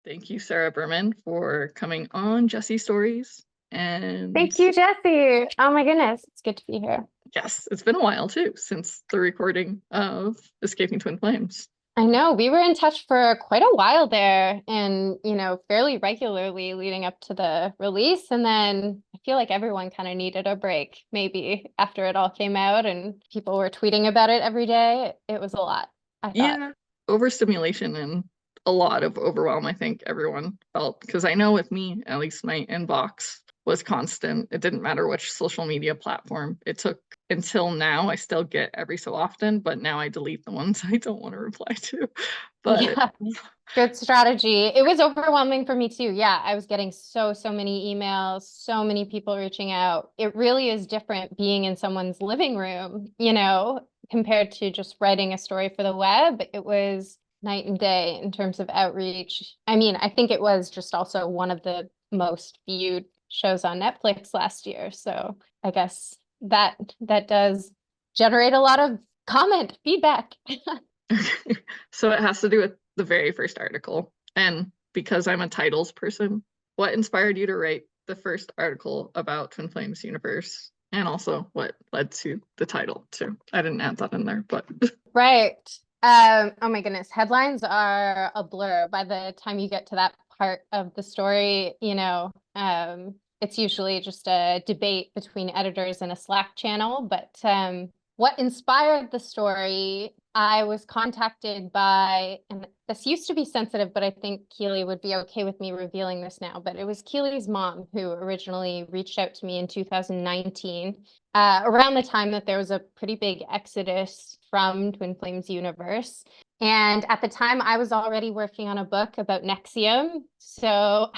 Thank you, Sarah Berman, for coming on Jesse Stories. And Thank you, Jesse. Oh my goodness, it's good to be here. yes, it's been a while too since the recording of Escaping Twin Flames. I know we were in touch for quite a while there and, fairly regularly leading up to the release. And then I feel like everyone kind of needed a break, maybe after it all came out and people were tweeting about it every day. It was a lot, I thought. Yeah, overstimulation and a lot of overwhelm, I think everyone felt. Because I know with me, at least my inbox was constant. It didn't matter which social media platform. It took until now. I still get every so often, but now I delete the ones I don't want to reply to. But Yeah, good strategy. It was overwhelming for me too. Yeah, I was getting so many emails, so many people reaching out. It really is different being in someone's living room, compared to just writing a story for the web. It was night and day in terms of outreach. I mean, I think it was just also one of the most viewed shows on Netflix last year. So I guess that does generate a lot of comment feedback. so it has to do with the very first article. And because I'm a titles person, what inspired you to write the first article about Twin Flames universe? And also what led to the title too. I didn't add that in there, but Right. Oh my goodness. Headlines are a blur by the time you get to that part of the story, it's usually just a debate between editors in a Slack channel. But what inspired the story, I was contacted by, and this used to be sensitive, but I think Keely would be okay with me revealing this now, but it was Keely's mom who originally reached out to me in 2019, around the time that there was a pretty big exodus from Twin Flames universe. And at the time, I was already working on a book about Nexium. So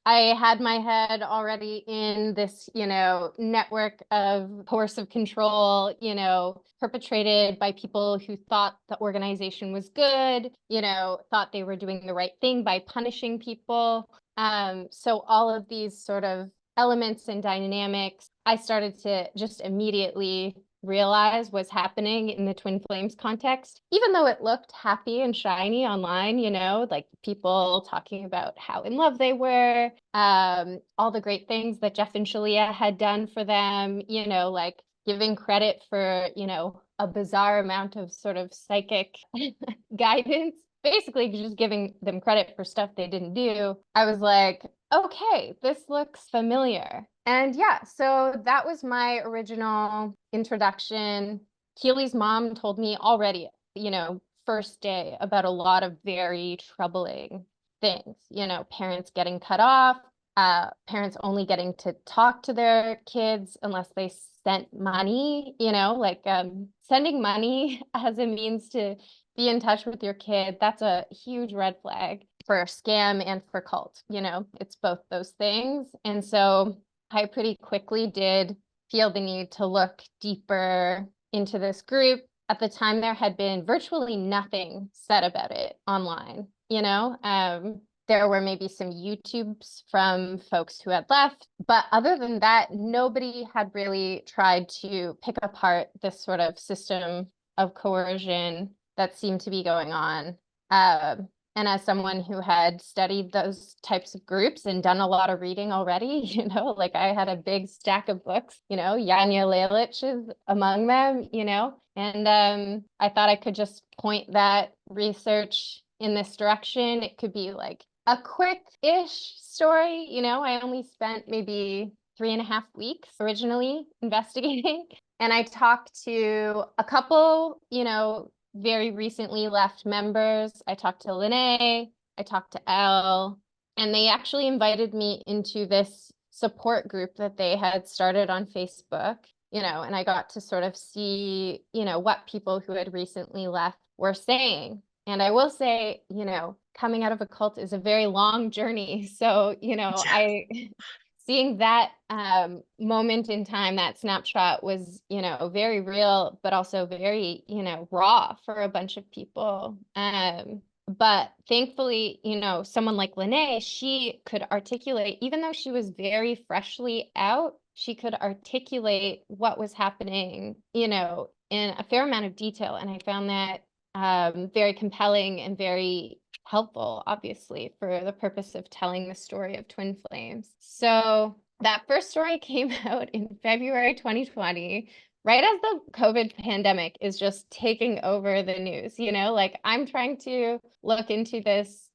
I had my head already in this, network of coercive control, perpetrated by people who thought the organization was good, thought they were doing the right thing by punishing people. So all of these sort of elements and dynamics, I started to just immediately realize was happening in the Twin Flames context, even though it looked happy and shiny online, like people talking about how in love they were, all the great things that Jeff and Shalia had done for them, like giving credit for, a bizarre amount of sort of psychic guidance, basically just giving them credit for stuff they didn't do. I was like, okay, this looks familiar. And yeah, so that was my original introduction. Keely's mom told me already, first day about a lot of very troubling things, parents getting cut off, parents only getting to talk to their kids unless they sent money, like sending money as a means to be in touch with your kid. That's a huge red flag for scam and for cult. It's both those things. And so I pretty quickly did feel the need to look deeper into this group. At the time, there had been virtually nothing said about it online. There were maybe some YouTubes from folks who had left, but other than that, nobody had really tried to pick apart this sort of system of coercion that seemed to be going on. And as someone who had studied those types of groups and done a lot of reading already, like I had a big stack of books, Yanya Lalich is among them, and I thought I could just point that research in this direction. It could be like a quick-ish story, I only spent maybe 3.5 weeks originally investigating. And I talked to a couple, very recently left members. I talked to Lene, I talked to Elle, and they actually invited me into this support group that they had started on Facebook, and I got to sort of see, what people who had recently left were saying. And I will say, coming out of a cult is a very long journey. So, I seeing that moment in time, that snapshot was, very real, but also very, raw for a bunch of people. But thankfully, someone like Lene, she could articulate, even though she was very freshly out, she could articulate what was happening, in a fair amount of detail. And I found that very compelling and very helpful, obviously, for the purpose of telling the story of twin flames. So that first story came out in February 2020, right as the COVID pandemic is just taking over the news. Like I'm trying to look into this,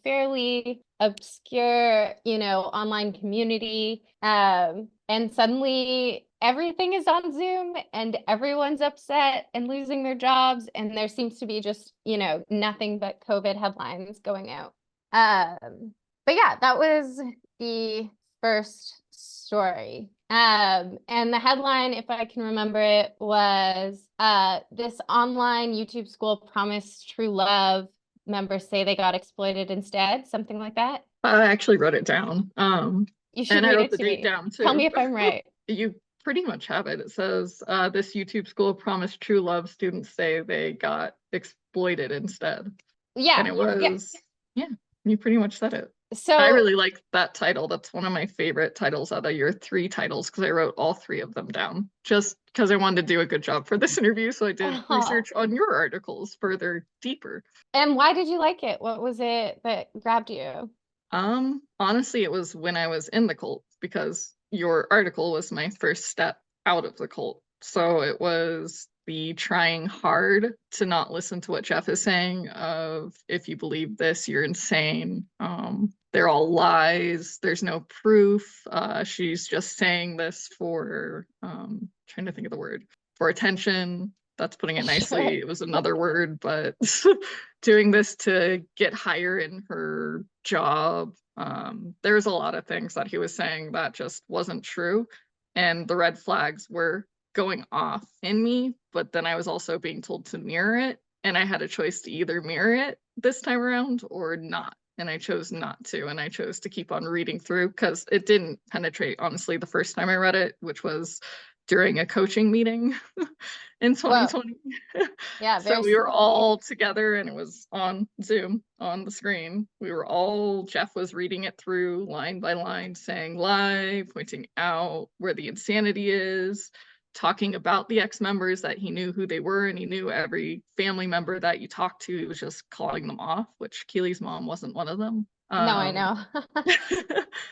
fairly obscure, online community. And suddenly everything is on Zoom and everyone's upset and losing their jobs. And there seems to be just, nothing but COVID headlines going out. But yeah, that was the first story. And the headline, if I can remember it, was this online YouTube school promised true love. Members say they got exploited instead, something like that. I actually wrote it down. You should And I read wrote it the to date me. down Tell me too. if I'm right. You pretty much have it. It says this YouTube school promised true love. Students say they got exploited instead. Yeah. And it was, yeah, you pretty much said it. So I really like that title. That's one of my favorite titles out of your 3 titles because I wrote all 3 of them down just because I wanted to do a good job for this interview. So I did research on your articles further deeper. And why did you like it? What was it that grabbed you? Honestly, it was when I was in the cult because your article was my first step out of the cult. So it was the trying hard to not listen to what Jeff is saying of if you believe this, you're insane. They're all lies. There's no proof. She's just saying this for trying to think of the word, for attention. That's putting it nicely. Sure. It was another word, but doing this to get higher in her job. There's a lot of things that he was saying that just wasn't true. And the red flags were going off in me, but then I was also being told to mirror it. And I had a choice to either mirror it this time around or not. And I chose not to. And I chose to keep on reading through because it didn't penetrate, honestly, the first time I read it, which was during a coaching meeting in 2020. Yeah, So we were all together and it was on Zoom on the screen. Jeff was reading it through line by line, saying lie, pointing out where the insanity is, talking about the ex-members that he knew who they were, and he knew every family member that you talked to. He was just calling them off, which Keely's mom wasn't one of them. No, I know.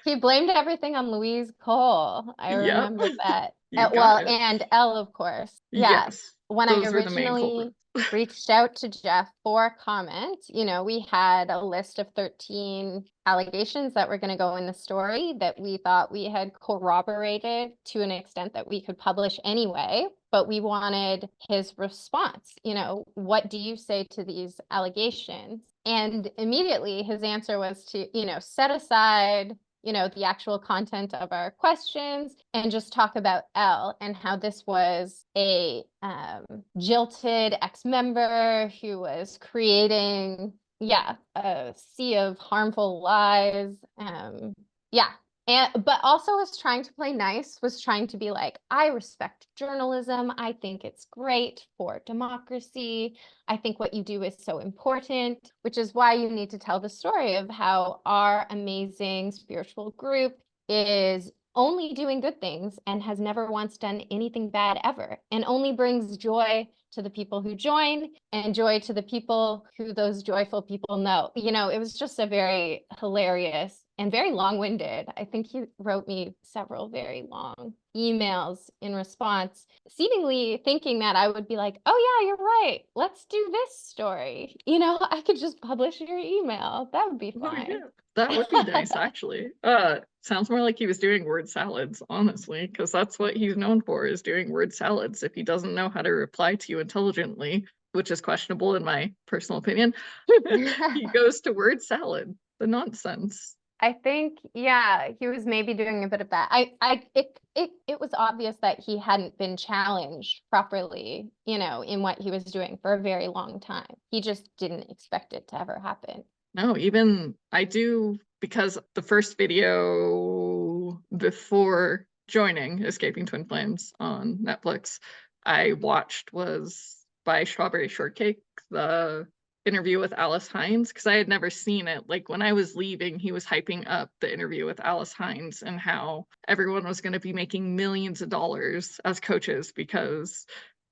He blamed everything on Louise Cole. I remember that. And Elle, of course. Yeah. Yes. When I originally reached out to Jeff for comment, we had a list of 13 allegations that were going to go in the story that we thought we had corroborated to an extent that we could publish anyway, but we wanted his response. What do you say to these allegations? And immediately his answer was to, set aside the actual content of our questions and just talk about Elle and how this was a jilted ex-member who was creating, a sea of harmful lies. But also was trying to play nice, was trying to be like, I respect journalism. I think it's great for democracy. I think what you do is so important, which is why you need to tell the story of how our amazing spiritual group is only doing good things and has never once done anything bad ever, and only brings joy to the people who join and joy to the people who those joyful people know. It was just a very hilarious and very long-winded. I think he wrote me several very long emails in response, seemingly thinking that I would be like, oh yeah, you're right. Let's do this story. I could just publish your email. That would be fine. Yeah, that would be nice, actually. Sounds more like he was doing word salads, honestly, because that's what he's known for, is doing word salads. If he doesn't know how to reply to you intelligently, which is questionable in my personal opinion, he goes to word salad, the nonsense. I think, he was maybe doing a bit of that. It was obvious that he hadn't been challenged properly, in what he was doing for a very long time. He just didn't expect it to ever happen. No, even I do, because the first video before joining Escaping Twin Flames on Netflix I watched was by Strawberry Shortcake, the interview with Hines, because I had never seen it. Like when I was leaving, he was hyping up the interview with Hines and how everyone was going to be making millions of dollars as coaches because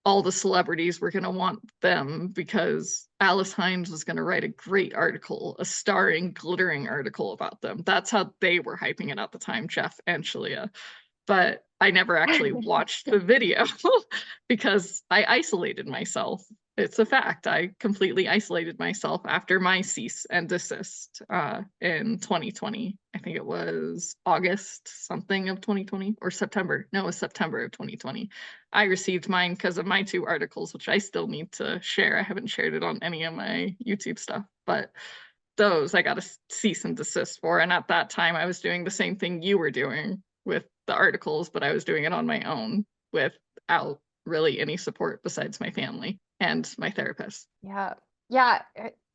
all the celebrities were going to want them because Alice Hines was going to write a great article, a starring, glittering article about them. That's how they were hyping it at the time, Jeff and Shalia. But I never actually watched the video because I isolated myself. It's a fact. I completely isolated myself after my cease and desist in 2020. I think it was August something of 2020 or September. No, it was September of 2020. I received mine because of my 2 articles, which I still need to share. I haven't shared it on any of my YouTube stuff, but those I got a cease and desist for. And at that time, I was doing the same thing you were doing with the articles, but I was doing it on my own without really any support besides my family and my therapist. Yeah. Yeah.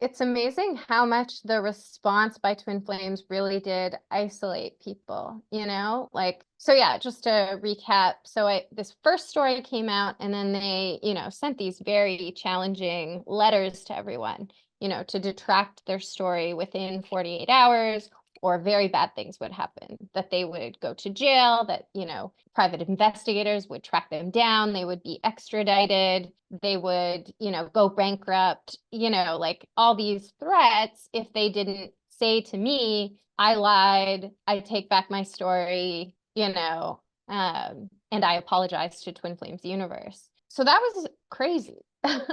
It's amazing how much the response by Twin Flames really did isolate people, you know? Like, so yeah, just to recap. So this first story came out and then they, you know, sent these very challenging letters to everyone, you know, to detract their story within 48 hours, or very bad things would happen, that they would go to jail, that, you know, private investigators would track them down, they would be extradited, they would, you know, go bankrupt, you know, like all these threats if they didn't say to me, I lied, I take back my story, you know, and I apologize to Twin Flames Universe. So that was crazy.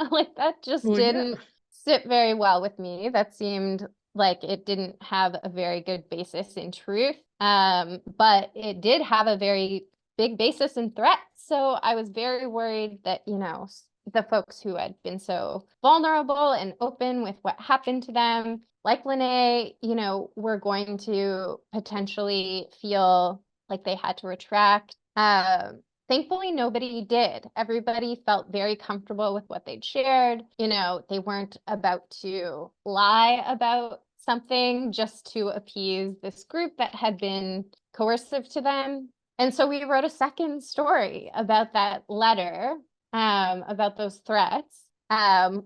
Like that just didn't sit very well with me. That seemed like it didn't have a very good basis in truth, but it did have a very big basis in threat. So I was very worried that, you know, the folks who had been so vulnerable and open with what happened to them, like Lene, you know, were going to potentially feel like they had to retract. Thankfully, nobody did. Everybody felt very comfortable with what they'd shared. You know, they weren't about to lie about something just to appease this group that had been coercive to them. And so we wrote a second story about that letter, about those threats,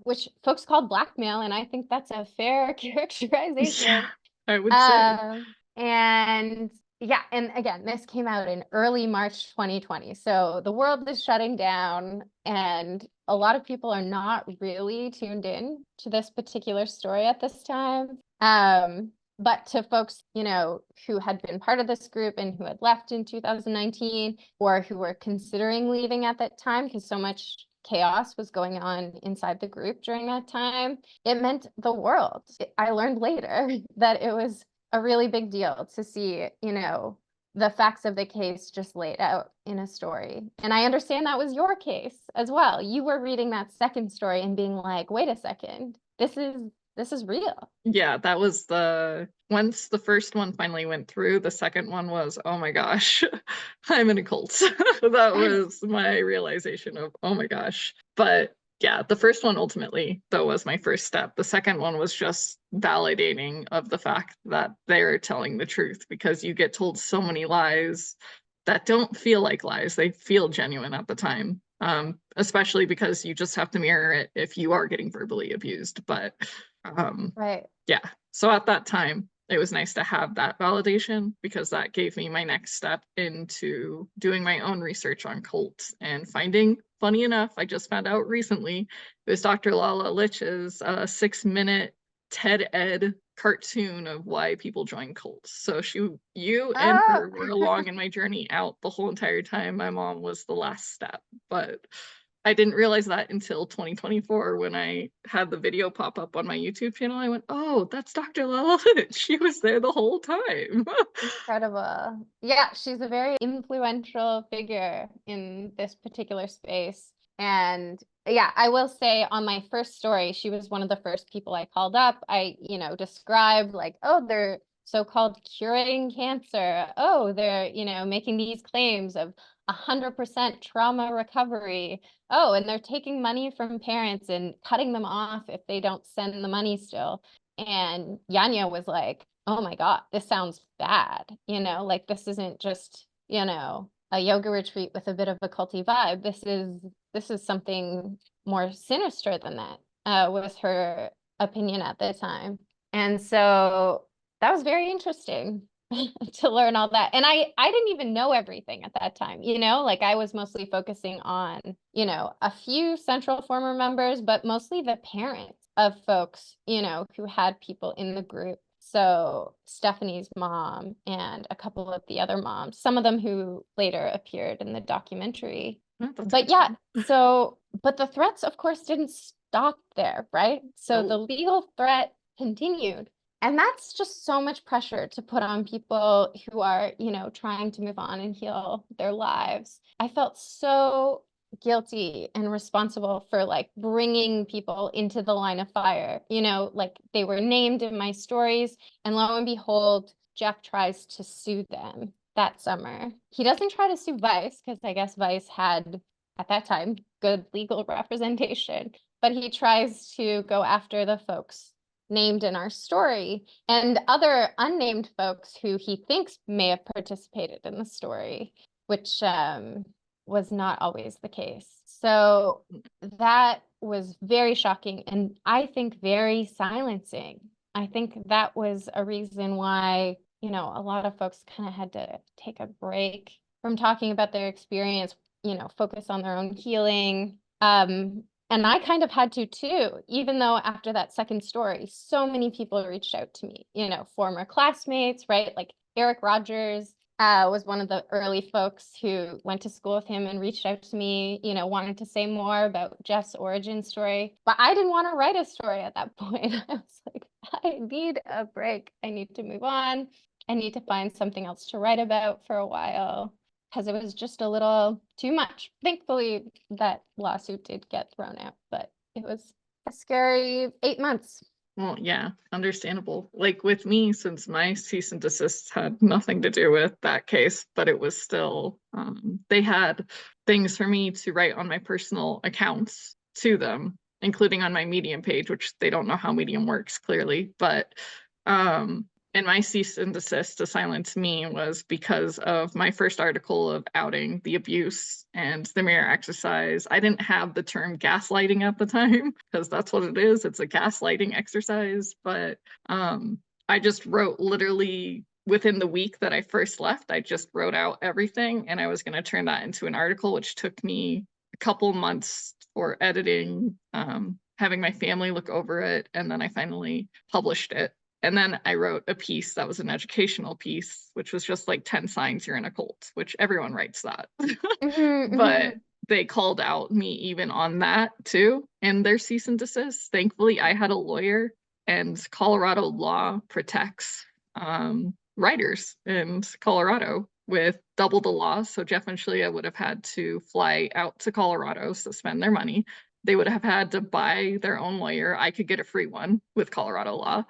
which folks called blackmail. And I think that's a fair characterization. Yeah, I would say. And yeah, and again, this came out in early March 2020. So the world is shutting down and a lot of people are not really tuned in to this particular story at this time. But to folks, you know, who had been part of this group and who had left in 2019 or who were considering leaving at that time because so much chaos was going on inside the group during that time, it meant the world. I learned later that it was a really big deal to see, you know, the facts of the case just laid out in a story. And I understand that was your case as well. You were reading that second story and being like, wait a second, this is real. Yeah, that was once the first one finally went through, the second one was, oh my gosh, I'm in a cult. That was my realization of, oh my gosh. But yeah, the first one ultimately, though, was my first step. The second one was just validating of the fact that they're telling the truth because you get told so many lies that don't feel like lies. They feel genuine at the time, especially because you just have to mirror it if you are getting verbally abused. But right. Yeah, so at that time, it was nice to have that validation because that gave me my next step into doing my own research on cults and finding, funny enough, I just found out recently, it was Dr. Lala Lich's 6-minute TED Ed cartoon of why people join cults. So you and her were along in my journey out the whole entire time. My mom was the last step, but I didn't realize that until 2024 when I had the video pop up on my YouTube channel. I went, oh, that's Dr. Lala. She was there the whole time. Incredible. Yeah, she's a very influential figure in this particular space. And yeah, I will say on my first story, she was one of the first people I called up. I, you know, described like, oh, they're so-called curing cancer. Oh, they're, you know, making these claims of 100% trauma recovery. Oh, and they're taking money from parents and cutting them off if they don't send the money still. And Yanya was like, oh my God, this sounds bad. You know, like this isn't just, you know, a yoga retreat with a bit of a culty vibe. This is something more sinister than that, was her opinion at the time. And so that was very interesting. to learn all that. And I didn't even know everything at that time, like I was mostly focusing on, a few central former members, but mostly the parents of folks, who had people in the group. So Stephanie's mom and a couple of the other moms, some of them who later appeared in the documentary. Oh, that's But good to yeah, know. but the threats, of course, didn't stop there, right? So the No. legal threat continued. And that's just so much pressure to put on people who are, trying to move on and heal their lives. I felt so guilty and responsible for like bringing people into the line of fire, like they were named in my stories. And lo and behold, Jeff tries to sue them that summer. He doesn't try to sue Vice because I guess Vice had at that time good legal representation, but he tries to go after the folks named in our story and other unnamed folks who he thinks may have participated in the story, which was not always the case. So that was very shocking and I think very silencing. I think that was a reason why, a lot of folks kind of had to take a break from talking about their experience, focus on their own healing. And I kind of had to too, even though after that second story, so many people reached out to me, former classmates, right? Like Eric Rogers was one of the early folks who went to school with him and reached out to me, wanted to say more about Jeff's origin story. But I didn't want to write a story at that point. I was like, I need a break. I need to move on. I need to find something else to write about for a while because it was just a little too much. Thankfully, that lawsuit did get thrown out, but it was a scary 8 months. Well, yeah, understandable. Like with me, since my cease and desist had nothing to do with that case, but it was still, they had things for me to write on my personal accounts to them, including on my Medium page, which they don't know how Medium works clearly, but and my cease and desist to silence me was because of my first article of outing the abuse and the mirror exercise. I didn't have the term gaslighting at the time because that's what it is. It's a gaslighting exercise. But I just wrote literally within the week that I first left, I just wrote out everything and I was going to turn that into an article, which took me a couple months for editing, having my family look over it. And then I finally published it. And then I wrote a piece that was an educational piece, which was just like 10 signs you're in a cult, which everyone writes that. But they called out me even on that too in their cease and desist. Thankfully, I had a lawyer and Colorado law protects writers in Colorado with double the law. So Jeff and Shalia would have had to fly out to Colorado to spend their money. They would have had to buy their own lawyer. I could get a free one with Colorado law.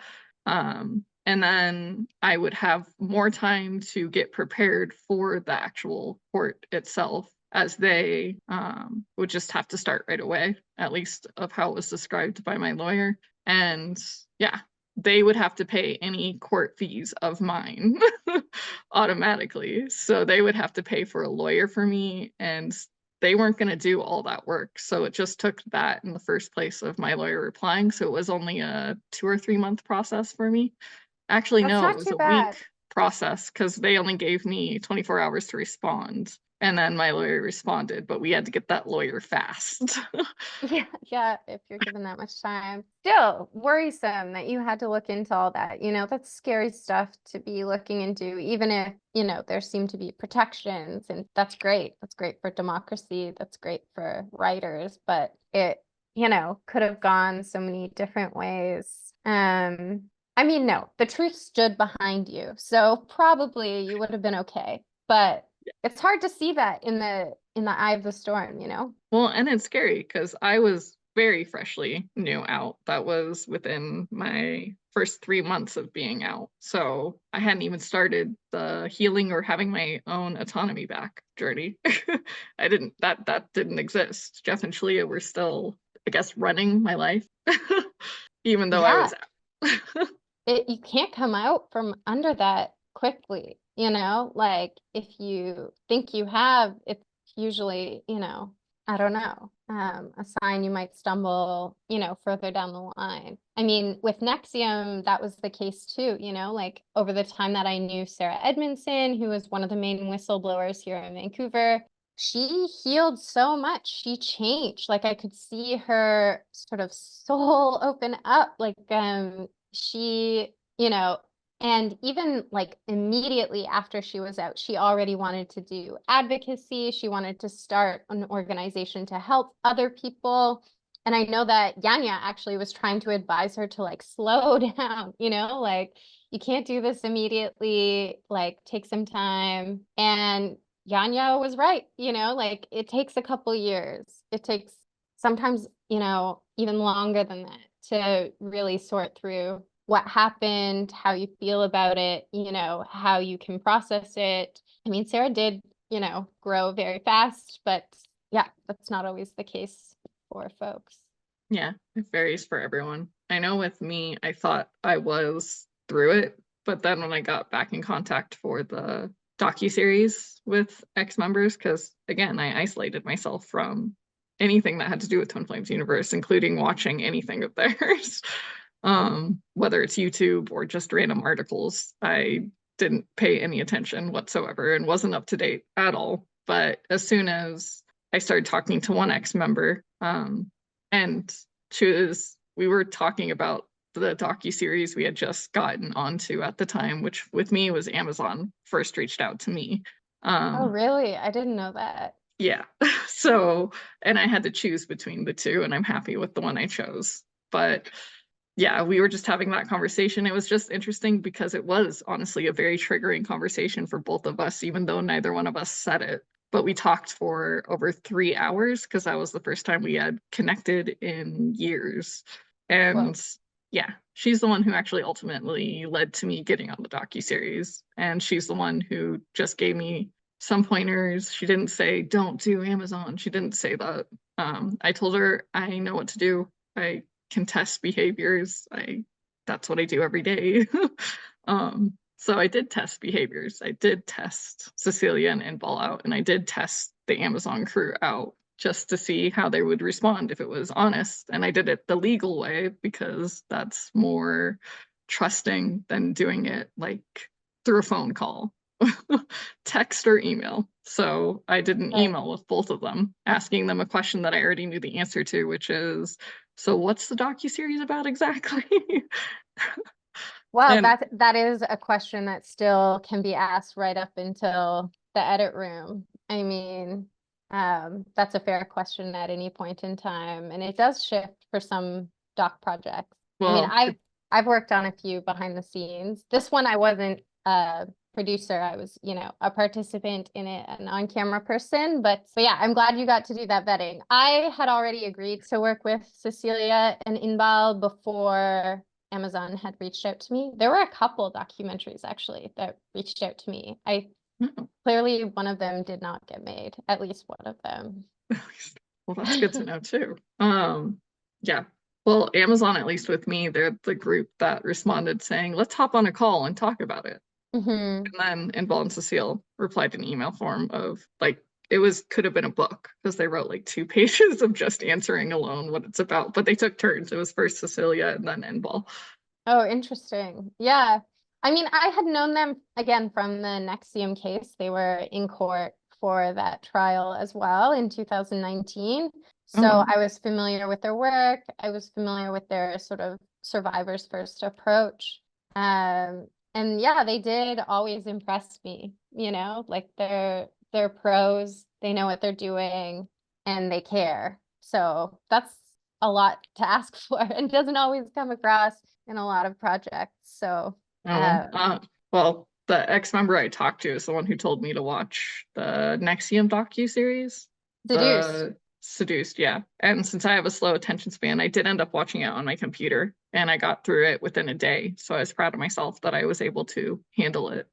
And then I would have more time to get prepared for the actual court itself, as they would just have to start right away, at least of how it was described by my lawyer. And yeah, they would have to pay any court fees of mine automatically. So they would have to pay for a lawyer for me, and they weren't going to do all that work. So it just took that in the first place of my lawyer replying. So it was only a 2 or 3 month process for me. Actually, That's no, it not was too a bad. week process because they only gave me 24 hours to respond. And then my lawyer responded, but we had to get that lawyer fast. Yeah, if you're given that much time. Still worrisome that you had to look into all that. That's scary stuff to be looking into, even if, there seem to be protections, and that's great. That's great for democracy. That's great for writers, but it, could have gone so many different ways. I mean, no, the truth stood behind you. So probably you would have been okay. But it's hard to see that in the eye of the storm, Well, and it's scary because I was very freshly new out. That was within my first 3 months of being out. So I hadn't even started the healing or having my own autonomy back journey. That didn't exist. Jeff and Shalia were still, I guess, running my life, even though I Yeah, was out. you can't come out from under that quickly, like if you think you have, it's usually, I don't know. a sign you might stumble, further down the line. I mean, with Nexium, that was the case too, like over the time that I knew Sarah Edmondson, who was one of the main whistleblowers here in Vancouver, she healed so much. She changed. Like I could see her sort of soul open up. Like she, and even like immediately after she was out, she already wanted to do advocacy. She wanted to start an organization to help other people. And I know that Yanya actually was trying to advise her to like slow down, like you can't do this immediately, like take some time. And Yanya was right, like it takes a couple years. It takes sometimes, even longer than that to really sort through what happened, how you feel about it, how you can process it. I mean, Sarah did, grow very fast, but yeah, that's not always the case for folks. Yeah, it varies for everyone. I know with me, I thought I was through it, but then when I got back in contact for the docuseries with ex-members, because again, I isolated myself from anything that had to do with Twin Flames universe, including watching anything of theirs. Whether it's YouTube or just random articles, I didn't pay any attention whatsoever and wasn't up to date at all. But as soon as I started talking to one ex-member, and we were talking about the docuseries we had just gotten onto at the time, which with me was Amazon first reached out to me. Oh, really? I didn't know that. Yeah. So, and I had to choose between the two, and I'm happy with the one I chose. But yeah, we were just having that conversation. It was just interesting because it was honestly a very triggering conversation for both of us, even though neither one of us said it. But we talked for over 3 hours because that was the first time we had connected in years. Well, And yeah, she's the one who actually ultimately led to me getting on the docuseries. And she's the one who just gave me some pointers. She didn't say, don't do Amazon. She didn't say that. I told her I know what to do. I can test behaviors. That's what I do every day. So I did test behaviors. I did test Cecilia and Ball out, and I did test the Amazon crew out just to see how they would respond if it was honest. And I did it the legal way because that's more trusting than doing it like through a phone call, text or email. So I did an right. email with both of them, asking them a question that I already knew the answer to, which is, so what's the docuseries about exactly? Well, And that is a question that still can be asked right up until the edit room. I mean, that's a fair question at any point in time, and it does shift for some doc projects. I mean, well, I've worked on a few behind the scenes. This one I wasn't a producer. I was, a participant in it, an on-camera person. But yeah, I'm glad you got to do that vetting. I had already agreed to work with Cecilia and Inbal before Amazon had reached out to me. There were a couple documentaries actually that reached out to me. Clearly one of them did not get made, at least one of them. well, that's good to know too. Yeah. Well, Amazon, at least with me, they're the group that responded saying, let's hop on a call and talk about it. Mm-hmm. And then Inbal and Cecile replied in email form of like, could have been a book because they wrote like 2 pages of just answering alone what it's about, but they took turns. It was first Cecilia and then Inbal. Oh, interesting. Yeah. I mean, I had known them again from the Nexium case. They were in court for that trial as well in 2019. So Oh, I was familiar with their work. I was familiar with their sort of survivors first approach. And yeah, they did always impress me, like they're pros, they know what they're doing and they care. So that's a lot to ask for and doesn't always come across in a lot of projects. So, oh, well, the ex-member I talked to is the one who told me to watch the Nexium docu-series, Seduced. the Seduced, yeah. And since I have a slow attention span, I did end up watching it on my computer, and I got through it within a day. So I was proud of myself that I was able to handle it.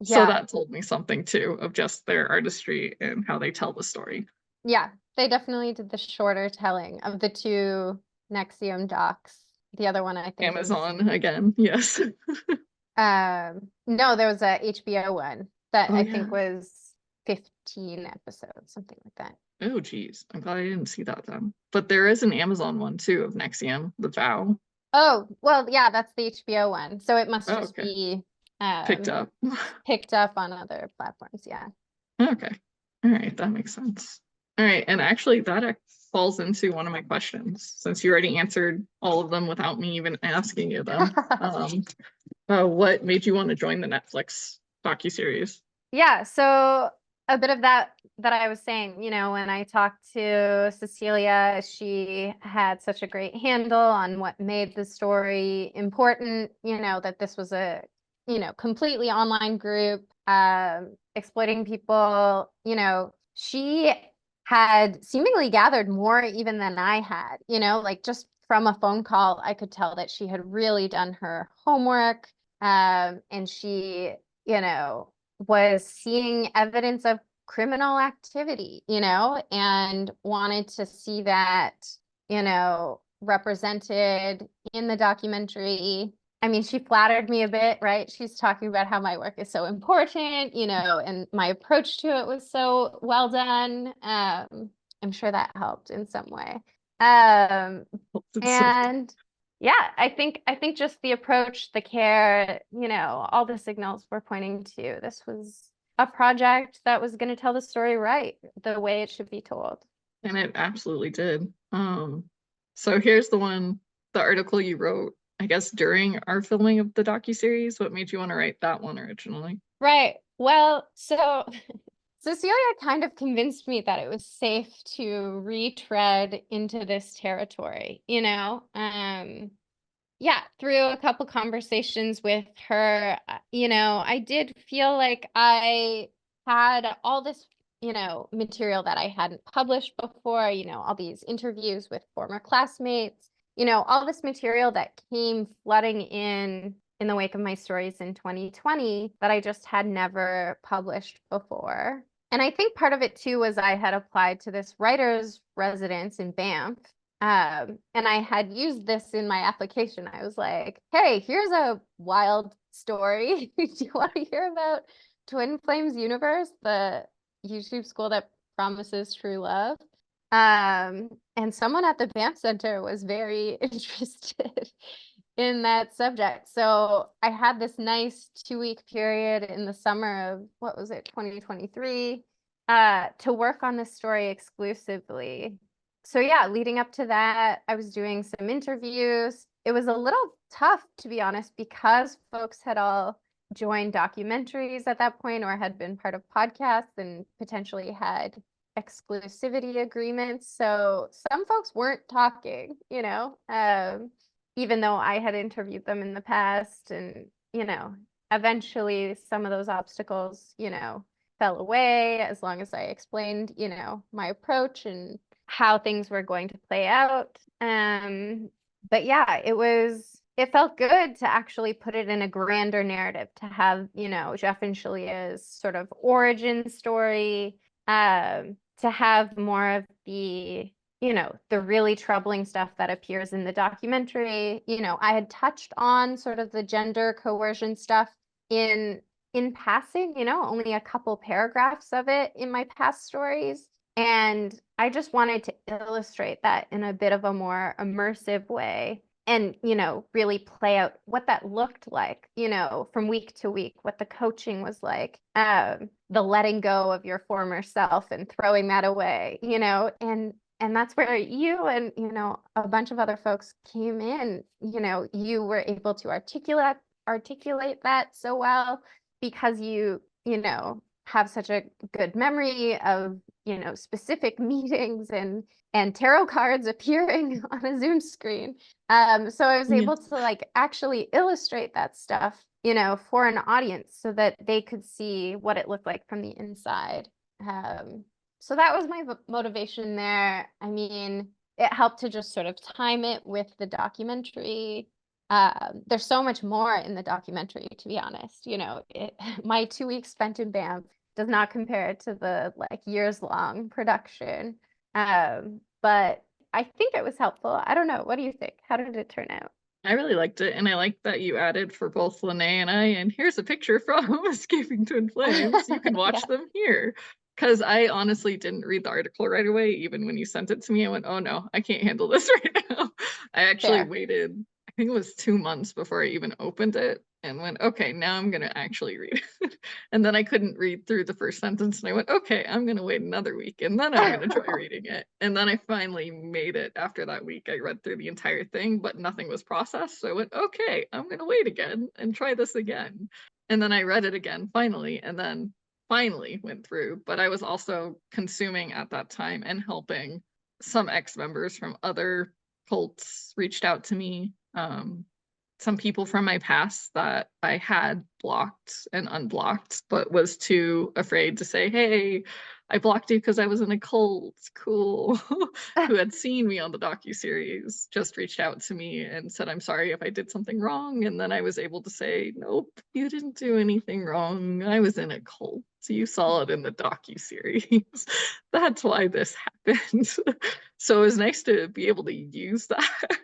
So Yeah. that told me something too of just their artistry and how they tell the story. Yeah. They definitely did the shorter telling of the two Nexium docs. The other one I think was Amazon again, yes. no, there was a HBO one that Oh I yeah. think was 15 episodes, something like that. Oh, geez. I'm glad I didn't see that then. But there is an Amazon one too of Nexium, The Vow. Oh, well, yeah, that's the HBO one. So it must Oh, just okay. be Picked um up. picked up on other platforms. Yeah. Okay. All right. That makes sense. All right. And actually, falls into one of my questions since you already answered all of them without me even asking you them. What made you want to join the Netflix docuseries? Yeah, so a bit of that I was saying, when I talked to Cecilia, she had such a great handle on what made the story important, that this was a, completely online group, exploiting people, she had seemingly gathered more even than I had, like just from a phone call, I could tell that she had really done her homework, and she, was seeing evidence of criminal activity, and wanted to see that, represented in the documentary. I mean, she flattered me a bit, right? She's talking about how my work is so important, and my approach to it was so well done. I'm sure that helped in some way. Um, So, and yeah, I think just the approach, the care, all the signals were pointing to this was a project that was going to tell the story right, the way it should be told. and it absolutely did. So here's the article you wrote, I guess, during our filming of the docuseries. What made you want to write that one originally? Right. Well, so Cecilia kind of convinced me that it was safe to retread into this territory, yeah, through a couple conversations with her, I did feel like I had all this, material that I hadn't published before, all these interviews with former classmates, all this material that came flooding in the wake of my stories in 2020 that I just had never published before. And I think part of it too was I had applied to this writer's residence in Banff, and I had used this in my application. I was like, hey, here's a wild story. Do you want to hear about Twin Flames Universe, the YouTube school that promises true love? And someone at the Banff Center was very interested in that subject. So I had this nice 2-week period in the summer of, what was it, 2023, to work on this story exclusively. So yeah, leading up to that, I was doing some interviews. It was a little tough, to be honest, because folks had all joined documentaries at that point or had been part of podcasts and potentially had exclusivity agreements. So some folks weren't talking, even though I had interviewed them in the past. And, eventually some of those obstacles, fell away as long as I explained, my approach and how things were going to play out. But yeah, it felt good to actually put it in a grander narrative, to have, Jeff and Shalia's sort of origin story, to have more of the really troubling stuff that appears in the documentary. I had touched on sort of the gender coercion stuff in passing, only a couple paragraphs of it in my past stories. And I just wanted to illustrate that in a bit of a more immersive way and, really play out what that looked like, from week to week, what the coaching was like, the letting go of your former self and throwing that away, and that's where you and, a bunch of other folks came in. You were able to articulate that so well because have such a good memory of, specific meetings and tarot cards appearing on a Zoom screen. So I was Yeah. able to like actually illustrate that stuff, for an audience so that they could see what it looked like from the inside. So that was my motivation there. I mean, it helped to just sort of time it with the documentary. There's so much more in the documentary, to be honest. My 2 weeks spent in Banff does not compare to the like years long production. But I think it was helpful. I don't know. What do you think? How did it turn out? I really liked it, and I liked that you added for both Lene and I, and here's a picture from Escaping Twin Flames. You can watch Yeah. them here. Because I honestly didn't read the article right away. Even when you sent it to me, I went, oh no, I can't handle this right now. I actually Fair. waited, I think it was 2 months before I even opened it and went, okay, now I'm going to actually read it. And then I couldn't read through the first sentence. And I went, okay, I'm going to wait another week and then I'm going to try reading it. And then I finally made it after that week. I read through the entire thing, but nothing was processed. So I went, okay, I'm going to wait again and try this again. And then I read it again finally. And then finally went through, but I was also consuming at that time and helping some ex-members from other cults reached out to me. Some people from my past that I had blocked and unblocked, but was too afraid to say, hey, I blocked you because I was in a cult, cool, who had seen me on the docuseries, just reached out to me and said, I'm sorry if I did something wrong. And then I was able to say, nope, you didn't do anything wrong. I was in a cult. So you saw it in the docuseries. That's why this happened. So it was nice to be able to use that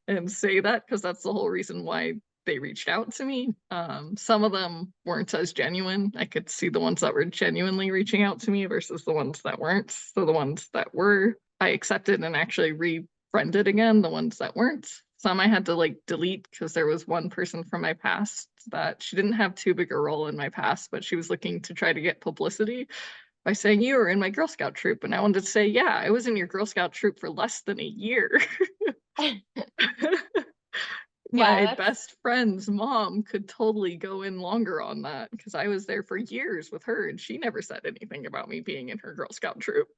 and say that, because that's the whole reason why they reached out to me. Some of them weren't as genuine. I could see the ones that were genuinely reaching out to me versus the ones that weren't. So the ones that were, I accepted and actually refriended again. The ones that weren't, some I had to like delete because there was one person from my past that she didn't have too big a role in my past, but she was looking to try to get publicity by saying you were in my Girl Scout troop. And I wanted to say, yeah, I was in your Girl Scout troop for less than a year. Yeah, My that's best friend's mom could totally go in longer on that because I was there for years with her and she never said anything about me being in her Girl Scout troop.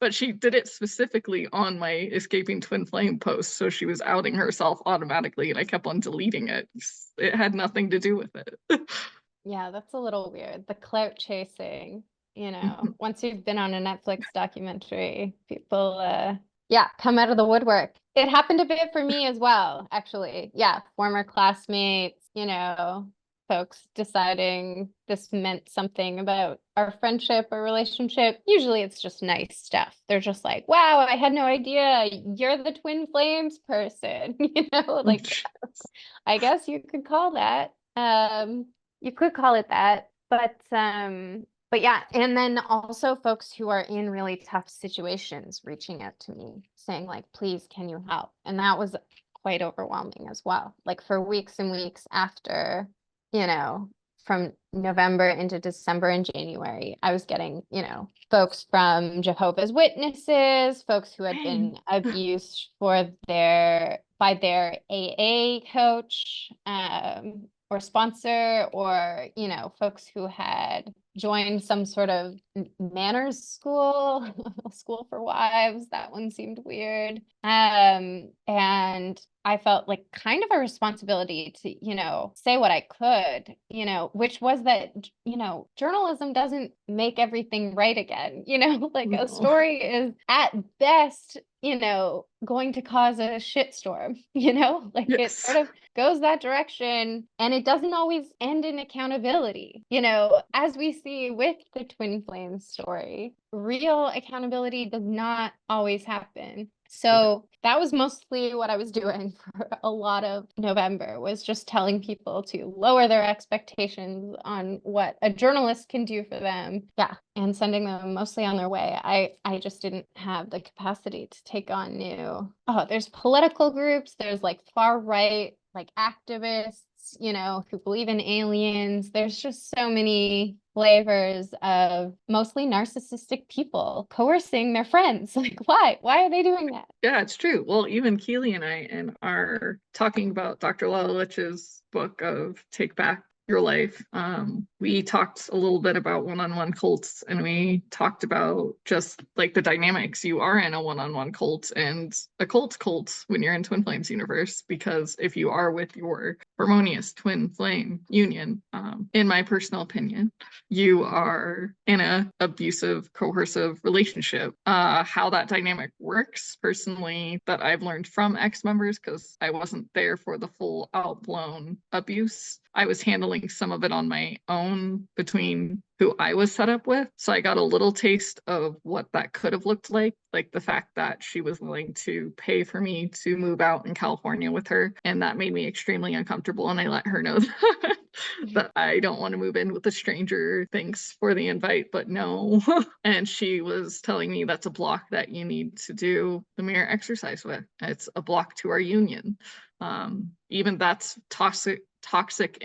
But she did it specifically on my escaping twin flame post, so she was outing herself automatically and I kept on deleting it. It had nothing to do with it. yeah, that's a little weird. The clout chasing, once you've been on a Netflix documentary, people yeah, come out of the woodwork. It happened a bit for me as well, actually. Yeah, former classmates, folks deciding this meant something about our friendship or relationship. Usually it's just nice stuff. They're just like, wow, I had no idea you're the twin flames person. Like I guess you could call that. You could call it that. But yeah, and then also folks who are in really tough situations reaching out to me saying like, please, can you help? And that was quite overwhelming as well. Like for weeks and weeks after, from November into December and January, I was getting, folks from Jehovah's Witnesses, folks who had Dang. been abused by their AA coach, or sponsor, or, folks who had joined some sort of manners school, school for wives. That one seemed weird. And I felt like kind of a responsibility to, say what I could, which was that, journalism doesn't make everything right again, like a No. story is at best, going to cause a shitstorm, like it Yes. sort of goes that direction and it doesn't always end in accountability, as we see with the twin flames story. Real accountability does not always happen. So that was mostly what I was doing for a lot of November, was just telling people to lower their expectations on what a journalist can do for them. Yeah. And sending them mostly on their way. I just didn't have the capacity to take on there's political groups, there's like far right, like activists, who believe in aliens. There's just so many flavors of mostly narcissistic people coercing their friends. Like, why? Why are they doing that? Yeah, it's true. Well, even Keely and I in our talking about Dr. Lalich's book of Take Back Your Life, we talked a little bit about one-on-one cults, and we talked about just like the dynamics. You are in a one-on-one cult and a cult when you're in Twin Flames universe, because if you are with your harmonious twin flame union, in my personal opinion, you are in a abusive, coercive relationship. How that dynamic works personally, that I've learned from ex-members, because I wasn't there for the full out-blown abuse. I was handling some of it on my own between who I was set up with. So I got a little taste of what that could have looked like the fact that she was willing to pay for me to move out in California with her. And that made me extremely uncomfortable. And I let her know that. that I don't want to move in with a stranger. Thanks for the invite, but no. And she was telling me that's a block that you need to do the mirror exercise with. It's a block to our union. Even that's toxic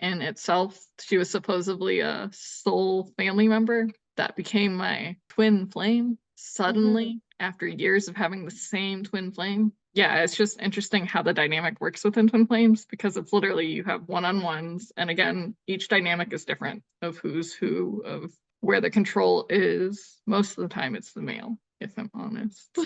in itself. She was supposedly a soul family member that became my twin flame suddenly after years of having the same twin flame. Yeah, it's just interesting how the dynamic works within twin flames, because it's literally you have one-on-ones, and again, each dynamic is different of who's who, of where the control is. Most of the time it's the male, if I'm honest.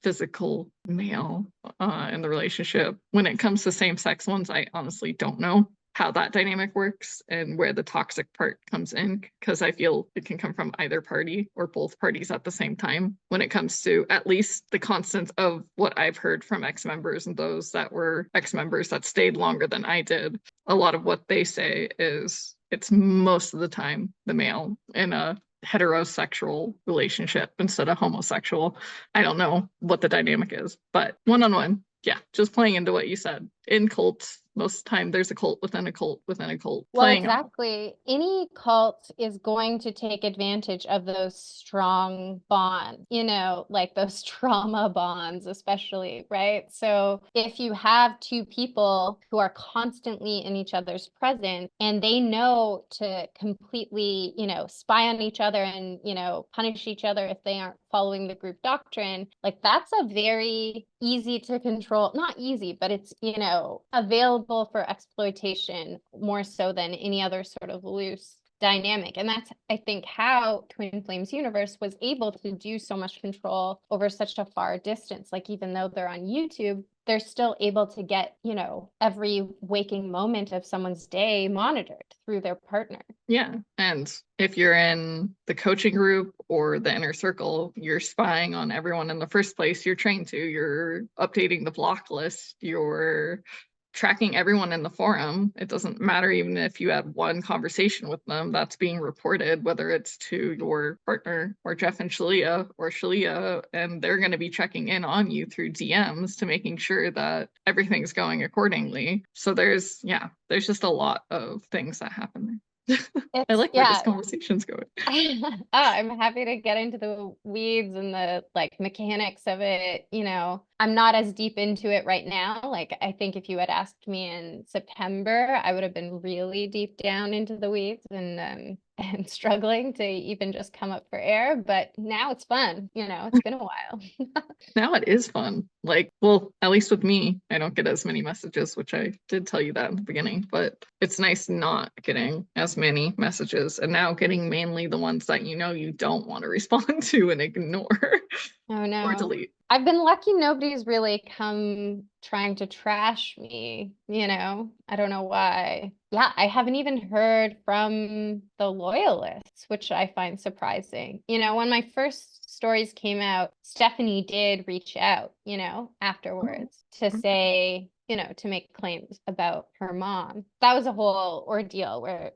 Physical male in the relationship. When it comes to same-sex ones, I honestly don't know how that dynamic works and where the toxic part comes in, because I feel it can come from either party or both parties at the same time when it comes to at least the constant of what I've heard from ex-members and those that were ex-members that stayed longer than I did. A lot of what they say is it's most of the time the male in a heterosexual relationship instead of homosexual. I don't know what the dynamic is, but one-on-one, yeah, just playing into what you said. In cults, most of the time there's a cult within a cult within a cult. Well, exactly. Any cult is going to take advantage of those strong bonds, like those trauma bonds, especially, right? So if you have two people who are constantly in each other's presence and they know to completely, spy on each other and, punish each other if they aren't following the group doctrine, like that's a very easy to control, not easy, but it's, available for exploitation more so than any other sort of loose dynamic. And that's, I think, how Twin Flames Universe was able to do so much control over such a far distance. Like, even though they're on YouTube, they're still able to get, every waking moment of someone's day monitored through their partner. Yeah. And if you're in the coaching group or the inner circle, you're spying on everyone in the first place. You're trained to, you're updating the block list, you're tracking everyone in the forum. It doesn't matter even if you had one conversation with them that's being reported, whether it's to your partner or Jeff and Shalia or Shalia, and they're going to be checking in on you through DMs to making sure that everything's going accordingly. So there's just a lot of things that happen there. I like where this conversation's going. I'm happy to get into the weeds and the mechanics of it. I'm not as deep into it right now. Like, I think if you had asked me in September, I would have been really deep down into the weeds and struggling to even just come up for air. But now it's fun. It's been a while. Now it is fun. Well, at least with me, I don't get as many messages, which I did tell you that in the beginning, but it's nice not getting as many messages and now getting mainly the ones that you don't want to respond to and ignore. Oh no. Or delete. I've been lucky nobody's really come trying to trash me, I don't know why. Yeah, I haven't even heard from the loyalists, which I find surprising. When my first stories came out, Stephanie did reach out, afterwards to say, to make claims about her mom. That was a whole ordeal where,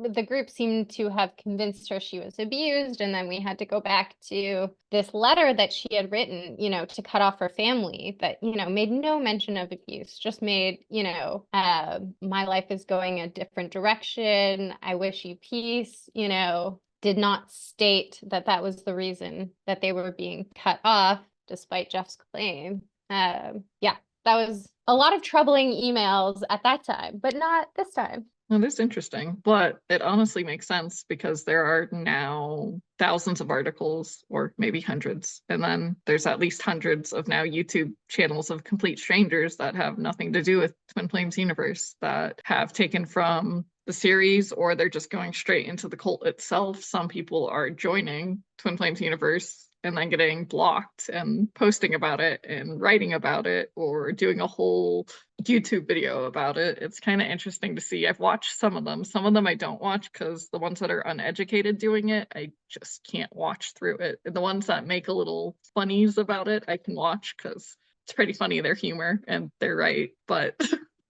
the group seemed to have convinced her she was abused. And then we had to go back to this letter that she had written, to cut off her family that, made no mention of abuse, just made, my life is going a different direction. I wish you peace, did not state that that was the reason that they were being cut off, despite Jeff's claim. That was a lot of troubling emails at that time, but not this time. Well, that's interesting, but it honestly makes sense because there are now thousands of articles, or maybe hundreds, and then there's at least hundreds of now YouTube channels of complete strangers that have nothing to do with Twin Flames Universe that have taken from the series, or they're just going straight into the cult itself. Some people are joining Twin Flames Universe and then getting blocked and posting about it and writing about it or doing a whole YouTube video about it. It's kind of interesting to see. I've watched some of them. Some of them I don't watch because the ones that are uneducated doing it, I just can't watch through it. The ones that make a little funnies about it, I can watch because it's pretty funny, their humor, and they're right. But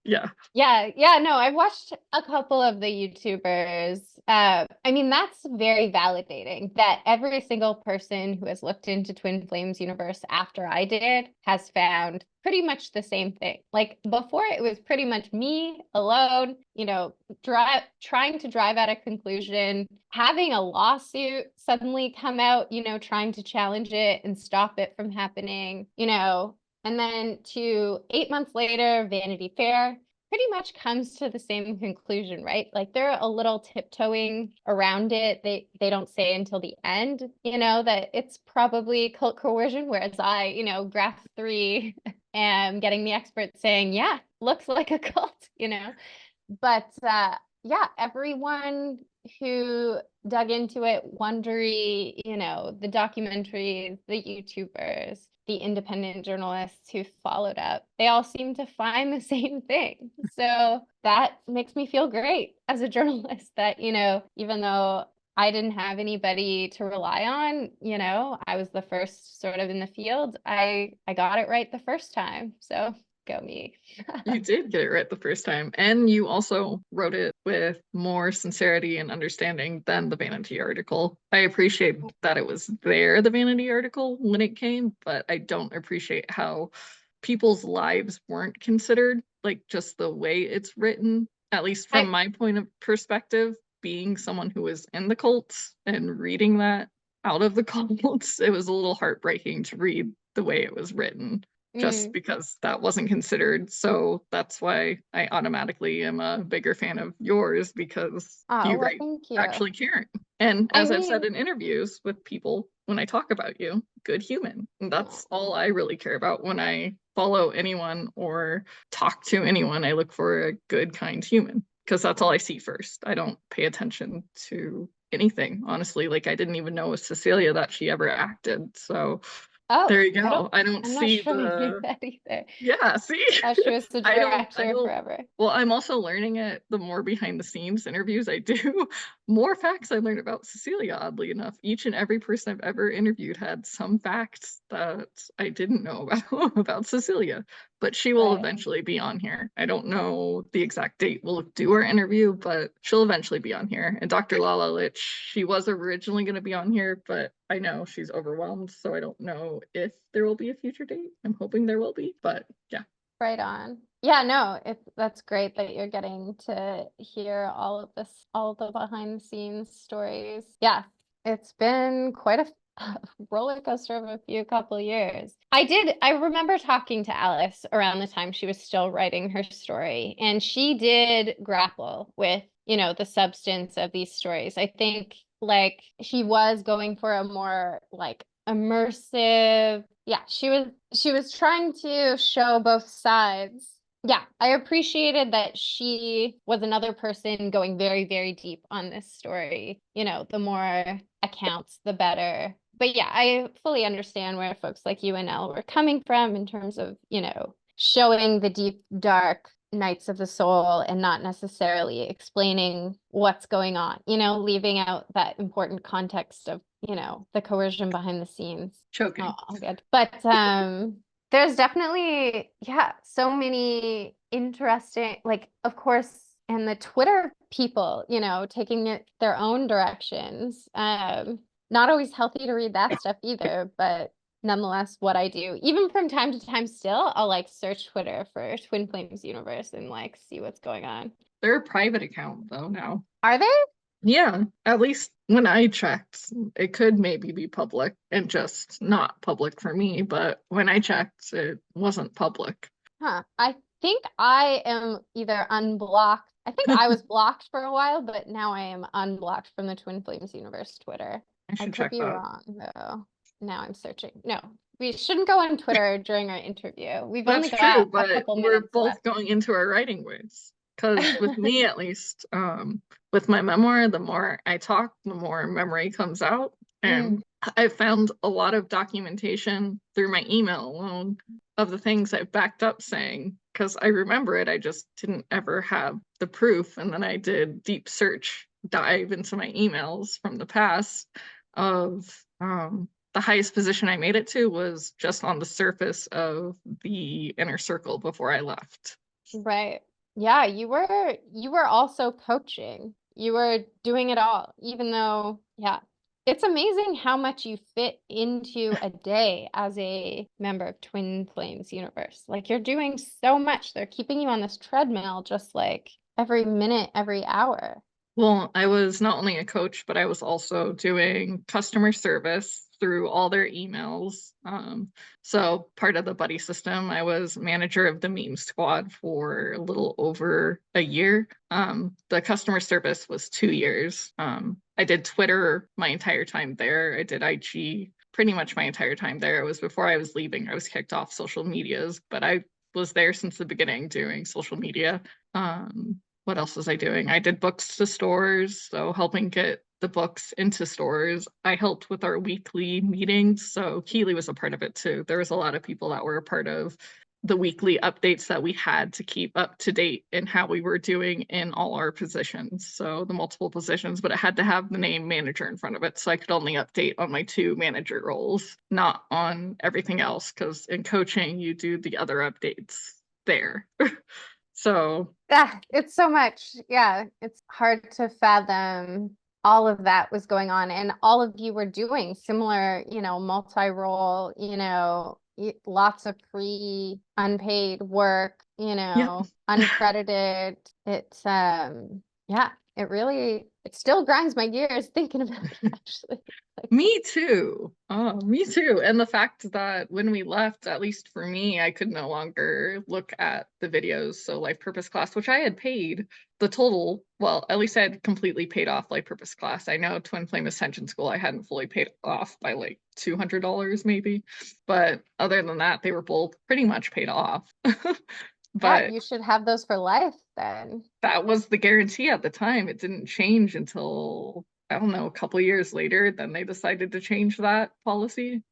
Yeah. Yeah, no, I've watched a couple of the YouTubers. I mean, that's very validating that every single person who has looked into Twin Flames universe after I did has found pretty much the same thing. Like before, it was pretty much me alone, trying to drive at a conclusion, having a lawsuit suddenly come out, trying to challenge it and stop it from happening, and then to 8 months later, Vanity Fair pretty much comes to the same conclusion, right? Like they're a little tiptoeing around it. They don't say until the end, that it's probably cult coercion, whereas I, graph 3 am getting the experts saying, yeah, looks like a cult, But yeah, everyone who dug into it, Wondery, the documentaries, the YouTubers, the independent journalists who followed up, they all seem to find the same thing. So that makes me feel great as a journalist that, even though I didn't have anybody to rely on, I was the first sort of in the field. I got it right the first time. So go me. You did get it right the first time. And you also wrote it with more sincerity and understanding than the Vanity article. I appreciate that it was there, the Vanity article, when it came, but I don't appreciate how people's lives weren't considered, like just the way it's written, at least from my point of perspective, being someone who was in the cults and reading that out of the cults, it was a little heartbreaking to read the way it was written just because that wasn't considered. So that's why I automatically am a bigger fan of yours, because Oh, you well, write thank you. actually caring. And I as I've said mean, in interviews with people, when I talk about you, good human. And that's all I really care about when I follow anyone or talk to anyone. I look for a good, kind human, because that's all I see first. I don't pay attention to anything, honestly. Like I didn't even know with Cecilia that she ever acted. So oh, there you go. I don't I'm not see sure I knew the, that either. yeah, see, She was the I director don't, forever. well, I'm also learning it the more behind the scenes interviews I do, more facts I learned about Cecilia, oddly enough. Each and every person I've ever interviewed had some facts that I didn't know about Cecilia, but she will Right. eventually be on here. I don't know the exact date we'll do our interview, but she'll eventually be on here. And Dr. Lala Lich, she was originally going to be on here, but I know she's overwhelmed, so I don't know if there will be a future date. I'm hoping there will be, but yeah. Right on. Yeah, no, that's great that you're getting to hear all of this, all the behind the scenes stories. Yeah, it's been quite a roller coaster of a couple years. I remember talking to Alice around the time she was still writing her story, and she did grapple with, the substance of these stories. I think like she was going for a more like immersive, yeah, she was trying to show both sides. Yeah, I appreciated that she was another person going very, very deep on this story. The more accounts, the better. But yeah, I fully understand where folks like you and Elle were coming from in terms of, showing the deep, dark nights of the soul and not necessarily explaining what's going on, leaving out that important context of, the coercion behind the scenes. Choking. Oh, good. But there's definitely, yeah, so many interesting, like, of course, and the Twitter people, taking it their own directions. Not always healthy to read that stuff either, but nonetheless, what I do, even from time to time still, I'll like search Twitter for Twin Flames Universe and like see what's going on. They're a private account though now. Are they? Yeah, at least when I checked, it could maybe be public and just not public for me, but when I checked, it wasn't public. Huh. I think I am either unblocked. I think I was blocked for a while, but now I am unblocked from the Twin Flames Universe Twitter. I I should could check be that. wrong though. Now I'm searching. No, we shouldn't go on Twitter during our interview. We've That's only true, got a but couple we're minutes both left. going into our writing ways. Because with me, at least, with my memoir, the more I talk, the more memory comes out. And I found a lot of documentation through my email alone of the things I've backed up saying, because I remember it. I just didn't ever have the proof. And then I did deep search, dive into my emails from the past of the highest position I made it to was just on the surface of the inner circle before I left. Right. Yeah, you were also coaching. You were doing it all, even though, yeah. It's amazing how much you fit into a day as a member of Twin Flames universe. Like you're doing so much. They're keeping you on this treadmill just like every minute, every hour. Well, I was not only a coach, but I was also doing customer service through all their emails. So part of the buddy system, I was manager of the meme squad for a little over a year. The customer service was 2 years. I did Twitter my entire time there. I did IG pretty much my entire time there. It was before I was leaving. I was kicked off social medias, but I was there since the beginning doing social media. What else was I doing? I did books to stores, so helping get the books into stores. I helped with our weekly meetings, so Keely was a part of it too. There was a lot of people that were a part of the weekly updates that we had to keep up to date in how we were doing in all our positions. So the multiple positions, but it had to have the name manager in front of it. So I could only update on my 2 manager roles, not on everything else, because in coaching, you do the other updates there. So Yeah, it's so much. Yeah, it's hard to fathom all of that was going on and all of you were doing similar, multi-role, lots of free unpaid work, yeah, uncredited. It's yeah, it still grinds my gears thinking about it actually. Like, me too. Oh, me too. And the fact that when we left, at least for me, I could no longer look at the videos. So life purpose class, which I had paid the total, well, at least I had completely paid off life purpose class. I know Twin Flame Ascension School, I hadn't fully paid off by like $200 maybe. But other than that, they were both pretty much paid off. yeah, But you should have those for life then. that was the guarantee at the time. It didn't change until, I don't know, a couple years later. Then they decided to change that policy.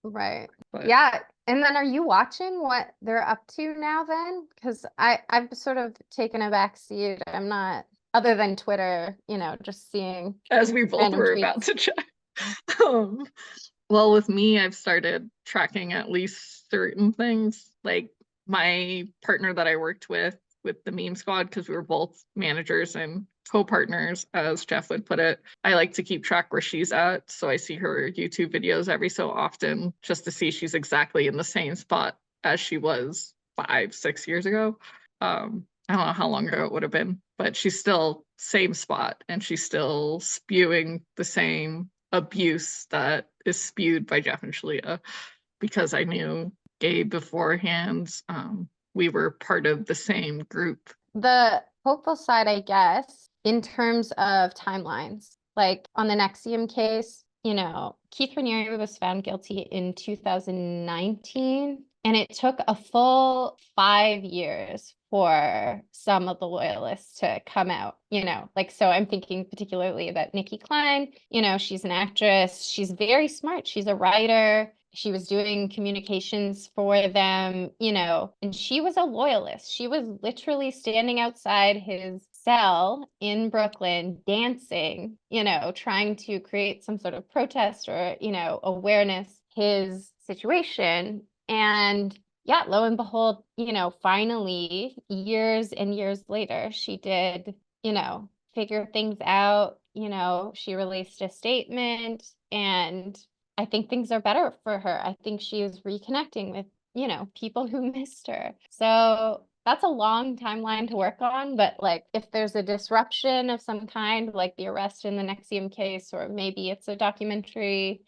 Right. But Yeah. And then are you watching what they're up to now then? Because I've sort of taken a back seat. I'm not, other than Twitter, just seeing as we both random were about tweets. to check. Um, well, with me, I've started tracking at least certain things. Like my partner that I worked with the meme squad, because we were both managers and co-partners, as Jeff would put it. I like to keep track where she's at. So I see her YouTube videos every so often just to see she's exactly in the same spot as she was 5, 6 years ago. I don't know how long ago it would have been, but she's still same spot and she's still spewing the same abuse that is spewed by Jeff and Shalia, because I knew Gabe beforehand. We were part of the same group. The hopeful side, I guess, in terms of timelines, like on the Nexium case, Keith Raniere was found guilty in 2019, and it took a full 5 years for some of the loyalists to come out, so I'm thinking particularly about Nikki Klein. She's an actress. She's very smart. She's a writer. She was doing communications for them, and she was a loyalist. She was literally standing outside his cell in Brooklyn, dancing, trying to create some sort of protest or, awareness his situation. And yeah, lo and behold, finally, years and years later, she did, figure things out. She released a statement, and I think things are better for her. I think she is reconnecting with, people who missed her. So that's a long timeline to work on, but like if there's a disruption of some kind, like the arrest in the Nexium case, or maybe it's a documentary,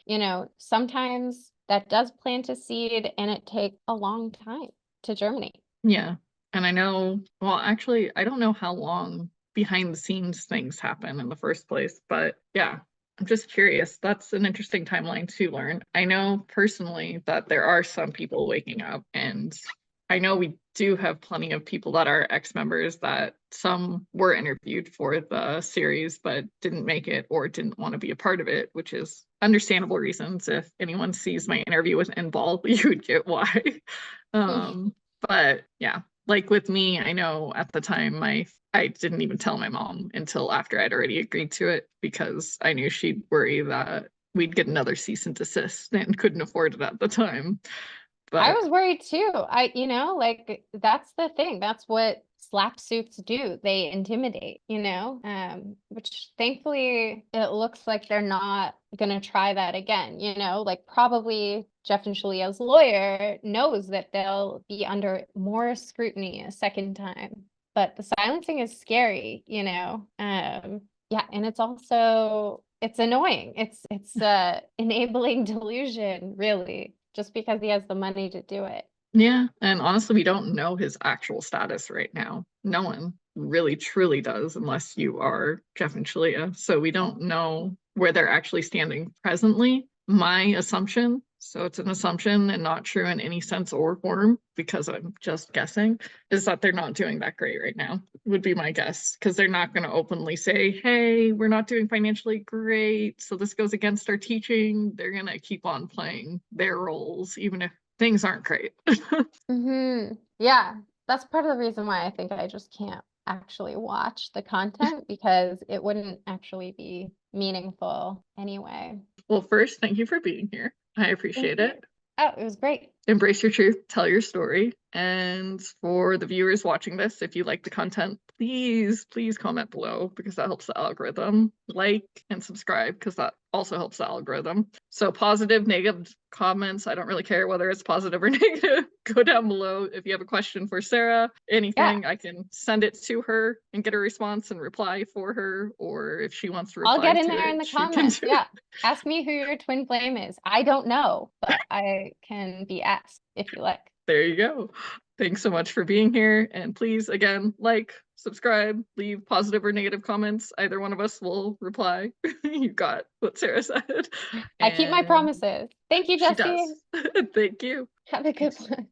sometimes that does plant a seed and it takes a long time to germinate. Yeah. And I know, well, actually, I don't know how long behind the scenes things happen in the first place, but yeah, I'm just curious. That's an interesting timeline to learn. I know personally that there are some people waking up, and I know we do have plenty of people that are ex-members that some were interviewed for the series but didn't make it or didn't want to be a part of it, which is understandable reasons. If anyone sees my interview with Inball, you would get why. But yeah, like with me, I know at the time I didn't even tell my mom until after I'd already agreed to it, because I knew she'd worry that we'd get another cease and desist and couldn't afford it at the time. I But was worried too. Like that's the thing. That's what slap suits do. They intimidate, which thankfully it looks like they're not gonna try that again, like probably Jeff and Shalia's lawyer knows that they'll be under more scrutiny a second time. But the silencing is scary, yeah, and it's annoying. It's enabling delusion, really, just because he has the money to do it. Yeah, and honestly, we don't know his actual status right now. No one really truly does unless you are Jeff and Shalia. So we don't know where they're actually standing presently. My assumption, so it's an assumption and not true in any sense or form, because I'm just guessing, is that they're not doing that great right now, would be my guess, because they're not going to openly say, hey, we're not doing financially great, so this goes against our teaching. They're going to keep on playing their roles, even if things aren't great. Yeah, that's part of the reason why I think I just can't actually watch the content, because it wouldn't actually be meaningful anyway. Well, first, thank you for being here. I appreciate it. Oh, it was great. Embrace your truth, tell your story. And for the viewers watching this, if you like the content, please comment below, because that helps the algorithm. Like and subscribe, because that also helps the algorithm. So positive, negative comments, I don't really care whether it's positive or negative. Go down below if you have a question for Sarah, anything. I can send it to her and get a response and reply for her, or if she wants to reply, I'll get in there in the comments. Yeah, ask me who your twin flame is. I don't know, but I can be asked if you like. There you go. Thanks so much for being here, and please, again, like, subscribe, leave positive or negative comments. Either one of us will reply. You got what Sarah said. I keep my promises. Thank you, Jesse. She does. Thank you. Have a good one.